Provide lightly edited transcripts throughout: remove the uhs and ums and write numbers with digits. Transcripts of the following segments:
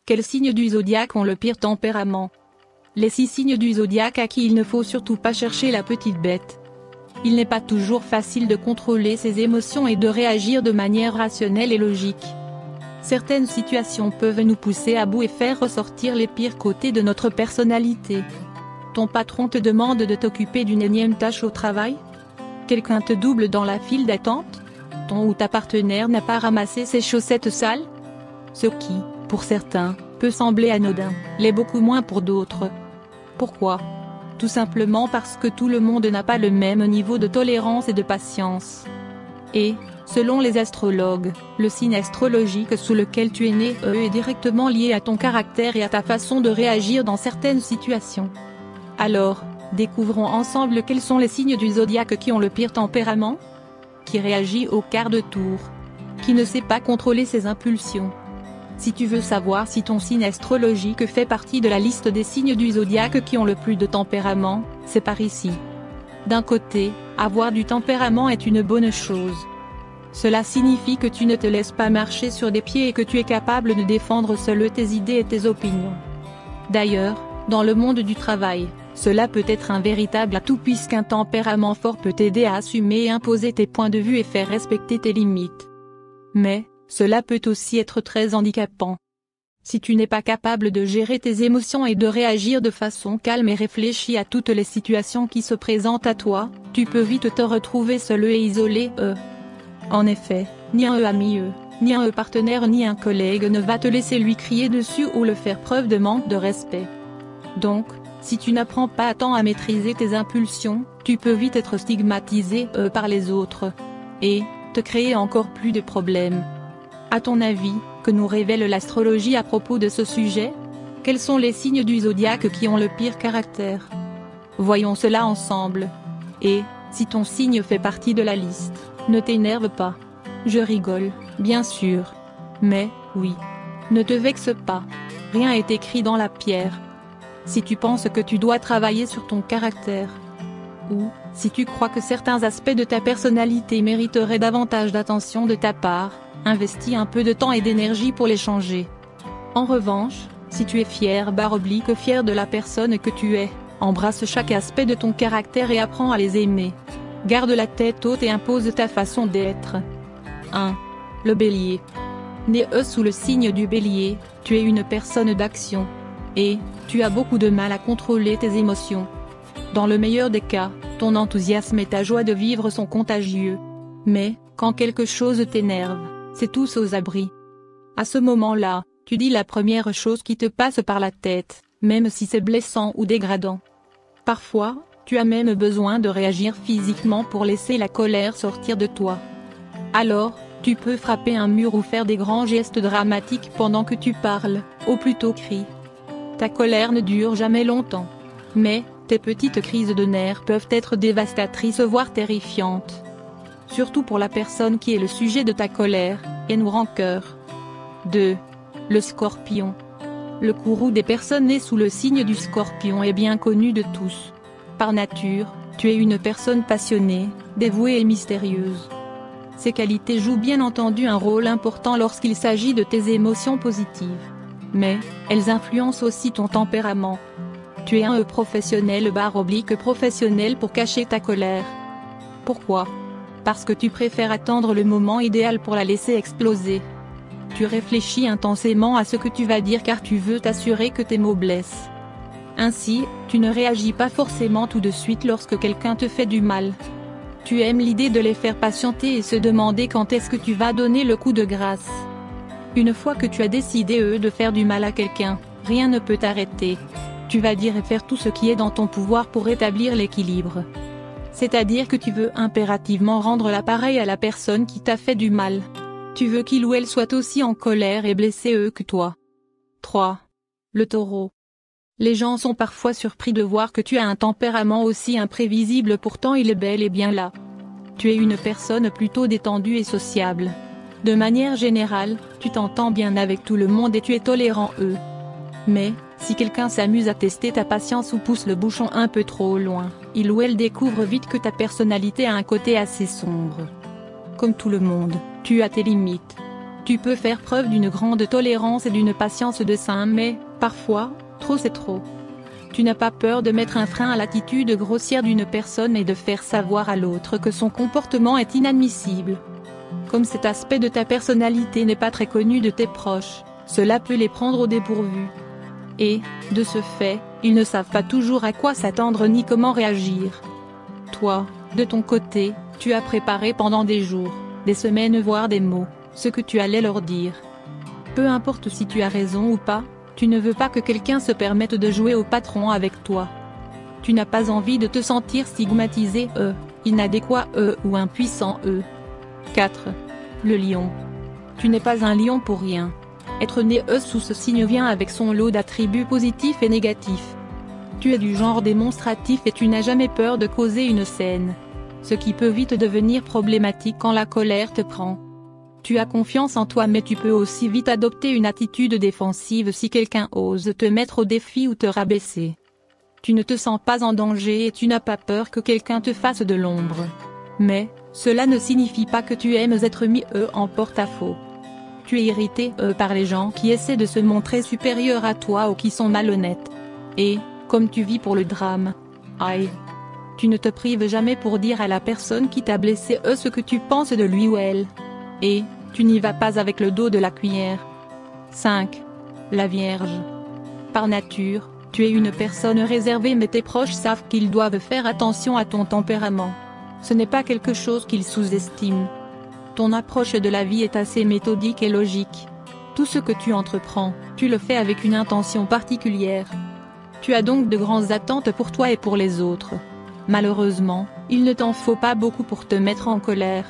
Quels signes du zodiaque ont le pire tempérament? Les 6 signes du zodiaque à qui il ne faut surtout pas chercher la petite bête. Il n'est pas toujours facile de contrôler ses émotions et de réagir de manière rationnelle et logique. Certaines situations peuvent nous pousser à bout et faire ressortir les pires côtés de notre personnalité. Ton patron te demande de t'occuper d'une énième tâche au travail? Quelqu'un te double dans la file d'attente? Ton ou ta partenaire n'a pas ramassé ses chaussettes sales? Ce qui, pour certains, peut sembler anodin, l'est beaucoup moins pour d'autres. Pourquoi? Tout simplement parce que tout le monde n'a pas le même niveau de tolérance et de patience. Et, selon les astrologues, le signe astrologique sous lequel tu es né est directement lié à ton caractère et à ta façon de réagir dans certaines situations. Alors, découvrons ensemble quels sont les signes du zodiaque qui ont le pire tempérament? Qui réagit au quart de tour? Qui ne sait pas contrôler ses impulsions? Si tu veux savoir si ton signe astrologique fait partie de la liste des signes du zodiaque qui ont le plus de tempérament, c'est par ici. D'un côté, avoir du tempérament est une bonne chose. Cela signifie que tu ne te laisses pas marcher sur des pieds et que tu es capable de défendre seul tes idées et tes opinions. D'ailleurs, dans le monde du travail, cela peut être un véritable atout puisqu'un tempérament fort peut t'aider à assumer et imposer tes points de vue et faire respecter tes limites. Mais, cela peut aussi être très handicapant. Si tu n'es pas capable de gérer tes émotions et de réagir de façon calme et réfléchie à toutes les situations qui se présentent à toi, tu peux vite te retrouver seul et isolé. En effet, ni un ami, ni un partenaire ni un collègue ne va te laisser lui crier dessus ou le faire preuve de manque de respect. Donc, si tu n'apprends pas à temps à maîtriser tes impulsions, tu peux vite être stigmatisé par les autres. Et, te créer encore plus de problèmes. À ton avis, que nous révèle l'astrologie à propos de ce sujet? Quels sont les signes du zodiaque qui ont le pire caractère? Voyons cela ensemble. Et, si ton signe fait partie de la liste, ne t'énerve pas. Je rigole, bien sûr. Mais, oui. Ne te vexe pas. Rien est écrit dans la pierre. Si tu penses que tu dois travailler sur ton caractère, ou, si tu crois que certains aspects de ta personnalité mériteraient davantage d'attention de ta part, investis un peu de temps et d'énergie pour les changer. En revanche, si tu es fier de la personne que tu es, embrasse chaque aspect de ton caractère et apprends à les aimer. Garde la tête haute et impose ta façon d'être. 1. Le Bélier. Né sous le signe du Bélier, tu es une personne d'action. Et, tu as beaucoup de mal à contrôler tes émotions. Dans le meilleur des cas, ton enthousiasme et ta joie de vivre sont contagieux. Mais, quand quelque chose t'énerve, c'est tous aux abris. À ce moment-là, tu dis la première chose qui te passe par la tête, même si c'est blessant ou dégradant. Parfois, tu as même besoin de réagir physiquement pour laisser la colère sortir de toi. Alors, tu peux frapper un mur ou faire des grands gestes dramatiques pendant que tu parles, ou plutôt cries. Ta colère ne dure jamais longtemps. Mais, tes petites crises de nerfs peuvent être dévastatrices voire terrifiantes. Surtout pour la personne qui est le sujet de ta colère, et nous rancœur. 2. Le Scorpion. Le courroux des personnes nées sous le signe du Scorpion est bien connu de tous. Par nature, tu es une personne passionnée, dévouée et mystérieuse. Ces qualités jouent bien entendu un rôle important lorsqu'il s'agit de tes émotions positives. Mais, elles influencent aussi ton tempérament. Tu es un professionnel pour cacher ta colère. Pourquoi? Parce que tu préfères attendre le moment idéal pour la laisser exploser. Tu réfléchis intensément à ce que tu vas dire car tu veux t'assurer que tes mots blessent. Ainsi, tu ne réagis pas forcément tout de suite lorsque quelqu'un te fait du mal. Tu aimes l'idée de les faire patienter et se demander quand est-ce que tu vas donner le coup de grâce. Une fois que tu as décidé de faire du mal à quelqu'un, rien ne peut t'arrêter. Tu vas dire et faire tout ce qui est dans ton pouvoir pour rétablir l'équilibre. C'est-à-dire que tu veux impérativement rendre l'appareil à la personne qui t'a fait du mal. Tu veux qu'il ou elle soit aussi en colère et blessé que toi. 3. Le Taureau. Les gens sont parfois surpris de voir que tu as un tempérament aussi imprévisible, pourtant il est bel et bien là. Tu es une personne plutôt détendue et sociable. De manière générale, tu t'entends bien avec tout le monde et tu es tolérant Mais, si quelqu'un s'amuse à tester ta patience ou pousse le bouchon un peu trop loin, il ou elle découvre vite que ta personnalité a un côté assez sombre. Comme tout le monde, tu as tes limites. Tu peux faire preuve d'une grande tolérance et d'une patience de saint, mais, parfois, trop c'est trop. Tu n'as pas peur de mettre un frein à l'attitude grossière d'une personne et de faire savoir à l'autre que son comportement est inadmissible. Comme cet aspect de ta personnalité n'est pas très connu de tes proches, cela peut les prendre au dépourvu. Et, de ce fait, ils ne savent pas toujours à quoi s'attendre ni comment réagir. Toi, de ton côté, tu as préparé pendant des jours, des semaines voire des mots, ce que tu allais leur dire. Peu importe si tu as raison ou pas, tu ne veux pas que quelqu'un se permette de jouer au patron avec toi. Tu n'as pas envie de te sentir stigmatisé, inadéquat, ou impuissant, 4. Le lion. Tu n'es pas un lion pour rien. Être né sous ce signe vient avec son lot d'attributs positifs et négatifs. Tu es du genre démonstratif et tu n'as jamais peur de causer une scène. Ce qui peut vite devenir problématique quand la colère te prend. Tu as confiance en toi mais tu peux aussi vite adopter une attitude défensive si quelqu'un ose te mettre au défi ou te rabaisser. Tu ne te sens pas en danger et tu n'as pas peur que quelqu'un te fasse de l'ombre. Mais, cela ne signifie pas que tu aimes être mis en porte-à-faux. Tu es irrité par les gens qui essaient de se montrer supérieurs à toi ou qui sont malhonnêtes. Et, comme tu vis pour le drame, aïe. Tu ne te prives jamais pour dire à la personne qui t'a blessé ce que tu penses de lui ou elle. Et, tu n'y vas pas avec le dos de la cuillère. 5. La Vierge. Par nature, tu es une personne réservée mais tes proches savent qu'ils doivent faire attention à ton tempérament. Ce n'est pas quelque chose qu'ils sous-estiment. Ton approche de la vie est assez méthodique et logique. Tout ce que tu entreprends, tu le fais avec une intention particulière. Tu as donc de grandes attentes pour toi et pour les autres. Malheureusement, il ne t'en faut pas beaucoup pour te mettre en colère.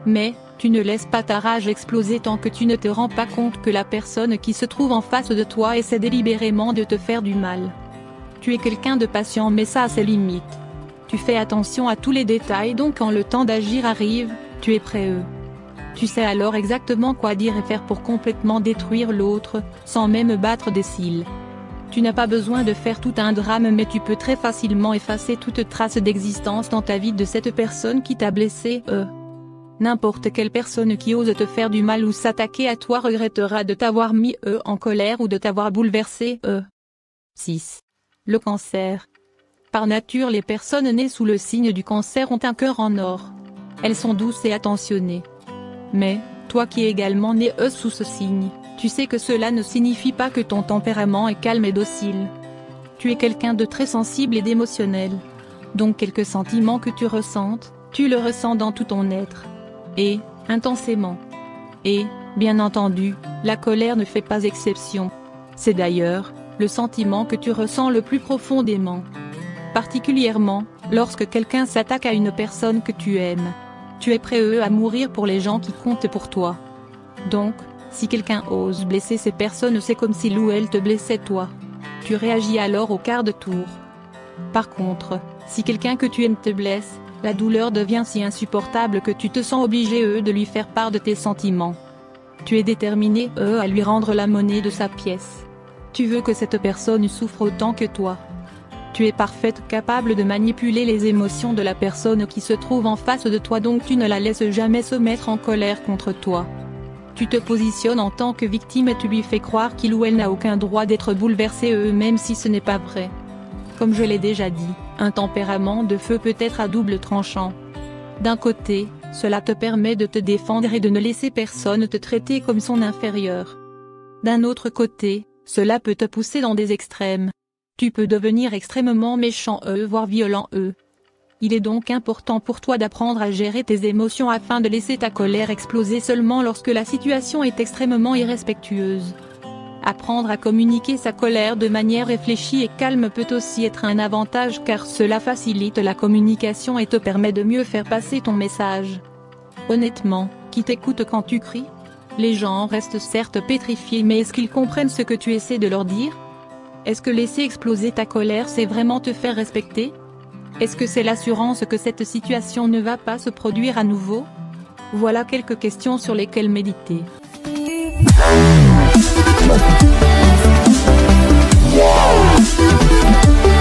Mais, tu ne laisses pas ta rage exploser tant que tu ne te rends pas compte que la personne qui se trouve en face de toi essaie délibérément de te faire du mal. Tu es quelqu'un de patient mais ça a ses limites. Tu fais attention à tous les détails donc quand le temps d'agir arrive, tu es prêt. Tu sais alors exactement quoi dire et faire pour complètement détruire l'autre, sans même battre des cils. Tu n'as pas besoin de faire tout un drame mais tu peux très facilement effacer toute trace d'existence dans ta vie de cette personne qui t'a blessé. N'importe quelle personne qui ose te faire du mal ou s'attaquer à toi regrettera de t'avoir mis en colère ou de t'avoir bouleversé. 6. Le Cancer. Par nature les personnes nées sous le signe du Cancer ont un cœur en or. Elles sont douces et attentionnées. Mais, toi qui es également né sous ce signe, tu sais que cela ne signifie pas que ton tempérament est calme et docile. Tu es quelqu'un de très sensible et d'émotionnel. Donc quelques sentiments que tu ressentes, tu le ressens dans tout ton être. Et, intensément. Et, bien entendu, la colère ne fait pas exception. C'est d'ailleurs, le sentiment que tu ressens le plus profondément. Particulièrement, lorsque quelqu'un s'attaque à une personne que tu aimes. Tu es prêt à mourir pour les gens qui comptent pour toi. Donc, si quelqu'un ose blesser ces personnes c'est comme si lui ou elle te blessait toi. Tu réagis alors au quart de tour. Par contre, si quelqu'un que tu aimes te blesse, la douleur devient si insupportable que tu te sens obligé de lui faire part de tes sentiments. Tu es déterminé à lui rendre la monnaie de sa pièce. Tu veux que cette personne souffre autant que toi. Tu es parfaite capable de manipuler les émotions de la personne qui se trouve en face de toi donc tu ne la laisses jamais se mettre en colère contre toi. Tu te positionnes en tant que victime et tu lui fais croire qu'il ou elle n'a aucun droit d'être bouleversé même si ce n'est pas vrai. Comme je l'ai déjà dit, un tempérament de feu peut être à double tranchant. D'un côté, cela te permet de te défendre et de ne laisser personne te traiter comme son inférieur. D'un autre côté, cela peut te pousser dans des extrêmes. Tu peux devenir extrêmement méchant voire violent Il est donc important pour toi d'apprendre à gérer tes émotions afin de laisser ta colère exploser seulement lorsque la situation est extrêmement irrespectueuse. Apprendre à communiquer sa colère de manière réfléchie et calme peut aussi être un avantage car cela facilite la communication et te permet de mieux faire passer ton message. Honnêtement, qui t'écoute quand tu cries? Les gens restent certes pétrifiés mais est-ce qu'ils comprennent ce que tu essaies de leur dire? Est-ce que laisser exploser ta colère c'est vraiment te faire respecter? Est-ce que c'est l'assurance que cette situation ne va pas se produire à nouveau? Voilà quelques questions sur lesquelles méditer. Wow.